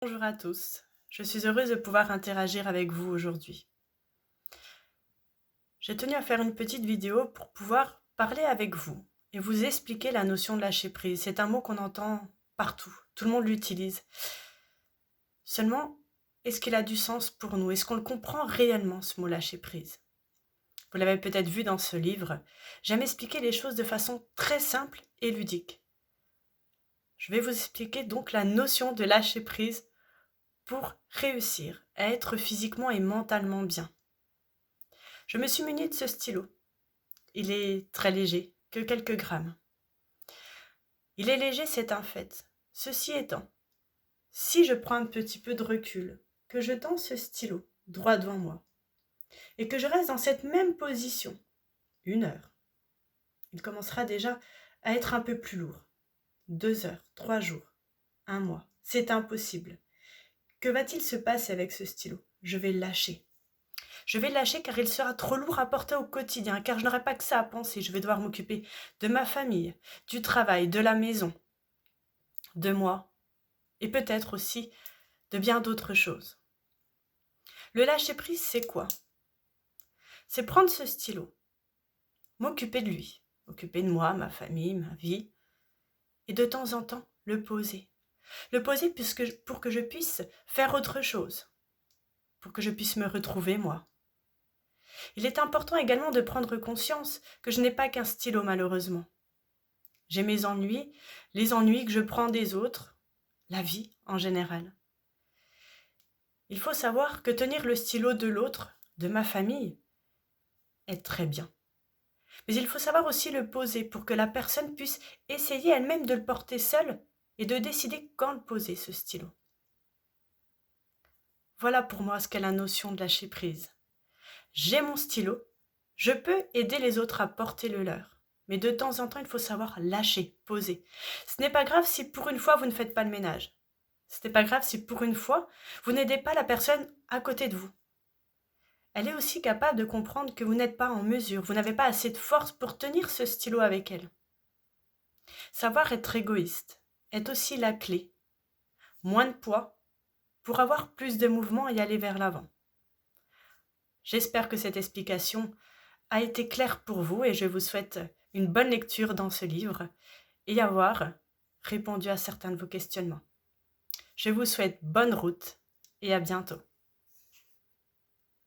Bonjour à tous, je suis heureuse de pouvoir interagir avec vous aujourd'hui. J'ai tenu à faire une petite vidéo pour pouvoir parler avec vous et vous expliquer la notion de lâcher prise. C'est un mot qu'on entend partout, tout le monde l'utilise. Seulement, est-ce qu'il a du sens pour nous? Est-ce qu'on le comprend réellement, ce mot lâcher prise? Vous l'avez peut-être vu dans ce livre, j'aime expliquer les choses de façon très simple et ludique. Je vais vous expliquer donc la notion de lâcher prise pour réussir à être physiquement et mentalement bien. Je me suis munie de ce stylo. Il est très léger, que quelques grammes. Il est léger, c'est un fait. Ceci étant, si je prends un petit peu de recul, que je tends ce stylo droit devant moi, et que je reste dans cette même position, 1 heure, il commencera déjà à être un peu plus lourd. 2 heures, 3 jours, 1 mois, c'est impossible. Que va-t-il se passer avec ce stylo? Je vais le lâcher. Je vais le lâcher car il sera trop lourd à porter au quotidien, car je n'aurai pas que ça à penser. Je vais devoir m'occuper de ma famille, du travail, de la maison, de moi, et peut-être aussi de bien d'autres choses. Le lâcher-prise, c'est quoi? C'est prendre ce stylo, m'occuper de lui, m'occuper de moi, ma famille, ma vie, et de temps en temps, le poser. Le poser pour que je puisse faire autre chose, pour que je puisse me retrouver moi. Il est important également de prendre conscience que je n'ai pas qu'un stylo malheureusement. J'ai mes ennuis, les ennuis que je prends des autres, la vie en général. Il faut savoir que tenir le stylo de l'autre, de ma famille, est très bien. Mais il faut savoir aussi le poser pour que la personne puisse essayer elle-même de le porter seule et de décider quand le poser, ce stylo. Voilà pour moi ce qu'est la notion de lâcher prise. J'ai mon stylo, je peux aider les autres à porter le leur. Mais de temps en temps, il faut savoir lâcher, poser. Ce n'est pas grave si pour une fois, vous ne faites pas le ménage. Ce n'est pas grave si pour une fois, vous n'aidez pas la personne à côté de vous. Elle est aussi capable de comprendre que vous n'êtes pas en mesure, vous n'avez pas assez de force pour tenir ce stylo avec elle. Savoir être égoïste est aussi la clé. Moins de poids pour avoir plus de mouvement et aller vers l'avant. J'espère que cette explication a été claire pour vous et je vous souhaite une bonne lecture dans ce livre et avoir répondu à certains de vos questionnements. Je vous souhaite bonne route et à bientôt.